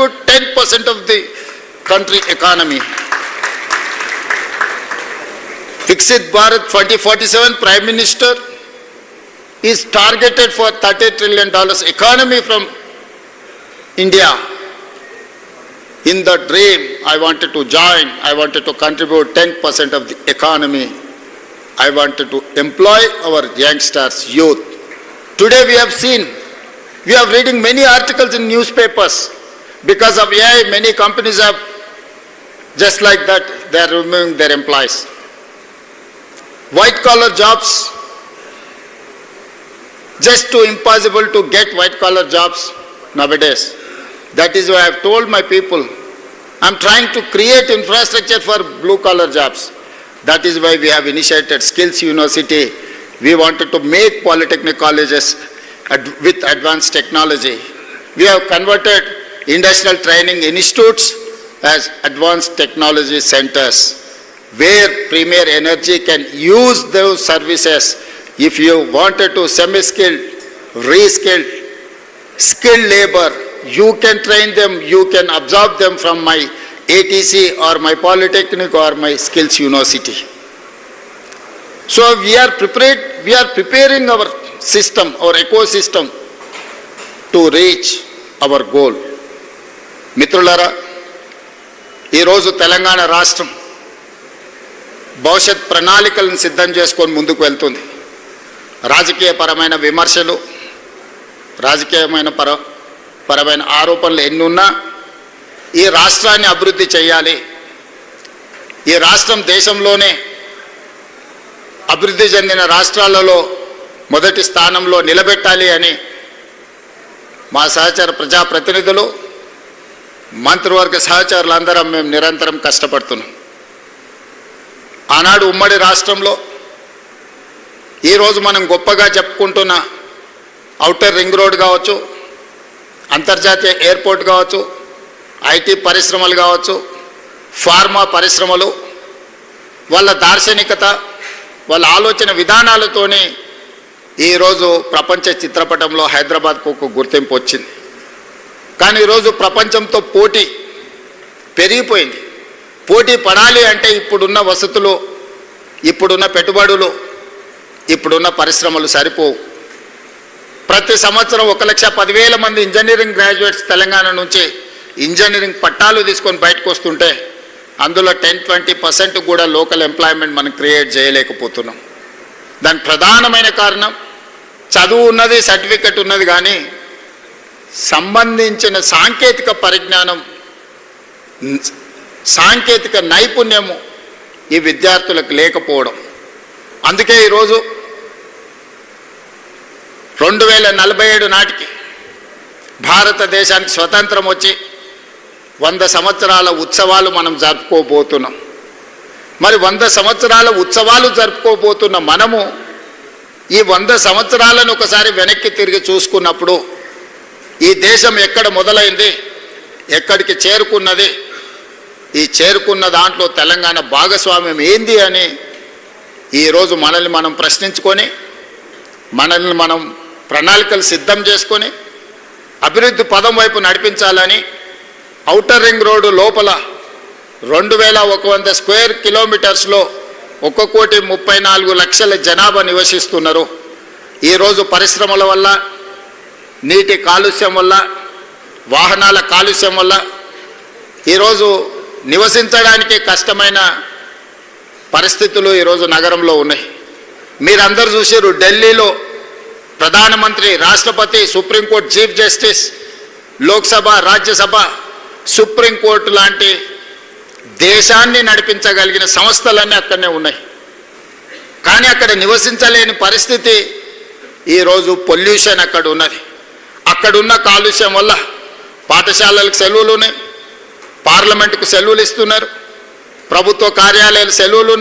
contribute 10% of the country economy. Viksit Bharat 2047 Prime Minister is targeted for $30 trillion economy from India. In the dream, I wanted to join, I wanted to contribute 10% of the economy. I wanted to employ our youngsters, youth. Today we have seen, we are reading many articles in newspapers. Because of AI, many companies have, just like that, they are removing their employees. White collar jobs, just too impossible to get white collar jobs nowadays. That is why I have told my people, I am trying to create infrastructure for blue collar jobs. That is why we have initiated Skills University. We wanted to make polytechnic colleges with advanced technology. We have converted industrial training institutes as advanced technology centers, where Premier Energy can use those services. If you wanted to semi-skilled, re-skilled, skilled labor, you can train them, you can absorb them from my ATC or my Polytechnic or my Skills University. So we are preparing our system, our ecosystem to reach our goal. మిత్రులారా, ఈరోజు తెలంగాణ రాష్ట్రం భవిష్యత్ ప్రణాళికలను సిద్ధం చేసుకొని ముందుకు వెళ్తుంది. రాజకీయపరమైన విమర్శలు, పరమైన ఆరోపణలు ఎన్నున్నా ఈ రాష్ట్రాన్ని అభివృద్ధి చేయాలి, ఈ రాష్ట్రం దేశంలోనే అభివృద్ధి చెందిన రాష్ట్రాలలో మొదటి స్థానంలో నిలబెట్టాలి అని మా సహచర ప్రజాప్రతినిధులు, మంత్రివర్గ సహచరులందరం మేము నిరంతరం కష్టపడుతున్నాం. ఆనాడు ఉమ్మడి రాష్ట్రంలో ఈరోజు మనం గొప్పగా చెప్పుకుంటున్న ఔటర్ రింగ్ రోడ్ కావచ్చు, అంతర్జాతీయ ఎయిర్పోర్ట్ కావచ్చు, ఐటీ పరిశ్రమలు కావచ్చు, ఫార్మా పరిశ్రమలు, వాళ్ళ దార్శనికత, వాళ్ళ ఆలోచన విధానాలతోనే ఈరోజు ప్రపంచ చిత్రపటంలో హైదరాబాద్కు ఒక గుర్తింపు వచ్చింది. కానీ ఈరోజు ప్రపంచంతో పోటీ పెరిగిపోయింది. పోటీ పడాలి అంటే ఇప్పుడున్న వసతులు, ఇప్పుడున్న పెట్టుబడులు, ఇప్పుడున్న పరిశ్రమలు సరిపోవు. ప్రతి సంవత్సరం 1,10,000 మంది ఇంజనీరింగ్ గ్రాడ్యుయేట్స్ తెలంగాణ నుంచి ఇంజనీరింగ్ పట్టాలు తీసుకొని బయటకు వస్తుంటే అందులో 10-20% కూడా లోకల్ ఎంప్లాయ్మెంట్ మనం క్రియేట్ చేయలేకపోతున్నాం. దానికి ప్రధానమైన కారణం చదువు ఉన్నది, సర్టిఫికెట్ ఉన్నది, కానీ సంబంధించిన సాంకేతిక పరిజ్ఞానం, సాంకేతిక నైపుణ్యము ఈ విద్యార్థులకు లేకపోవడం. అందుకే ఈరోజు 2047 నాటికి భారతదేశానికి స్వతంత్రం వచ్చి 100 సంవత్సరాల ఉత్సవాలు మనం జరుపుకోబోతున్నాం. మరి 100 సంవత్సరాల ఉత్సవాలు జరుపుకోబోతున్న మనము ఈ 100 సంవత్సరాలను ఒకసారి వెనక్కి తిరిగి చూసుకున్నప్పుడు ఈ దేశం ఎక్కడ మొదలైంది, ఎక్కడికి చేరుకున్నది, ఈ చేరుకున్న దాంట్లో తెలంగాణ భాగస్వామ్యం ఏంది అని ఈరోజు మనల్ని మనం ప్రశ్నించుకొని, మనల్ని మనం ప్రణాళికలు సిద్ధం చేసుకొని అభివృద్ధి పదం వైపు నడిపించాలని ఔటర్ రింగ్ రోడ్డు లోపల 2100 స్క్వేర్ కిలోమీటర్స్లో 1,34,00,000 జనాభా నివసిస్తున్నారు. ఈరోజు పరిశ్రమల వల్ల, నీటి కాలుష్యం వల్ల, వాహనాల కాలుష్యం వల్ల ఈరోజు నివసించడానికి కష్టమైన పరిస్థితులు ఈరోజు నగరంలో ఉన్నాయి. మీరందరూ చూసారు, ఢిల్లీలో ప్రధానమంత్రి, రాష్ట్రపతి, supreme court chief justice, Lok Sabha, Rajya Sabha, supreme court లాంటి దేశాన్ని నడిపించగలిగిన సంస్థలన్నీ అక్కడనే ఉన్నాయి. కానీ అక్కడ నివసించలేని పరిస్థితి ఈరోజు పొల్యూషన్ అక్కడ ఉన్నది. అక్కడున్న కాలుష్యం వల్ల పాఠశాలలకు సెలవులు ఉన్నాయి, పార్లమెంటుకు సెలవులు ఇస్తున్నారు, ప్రభుత్వ కార్యాలయాలు సెలవులు ఉన్నాయి.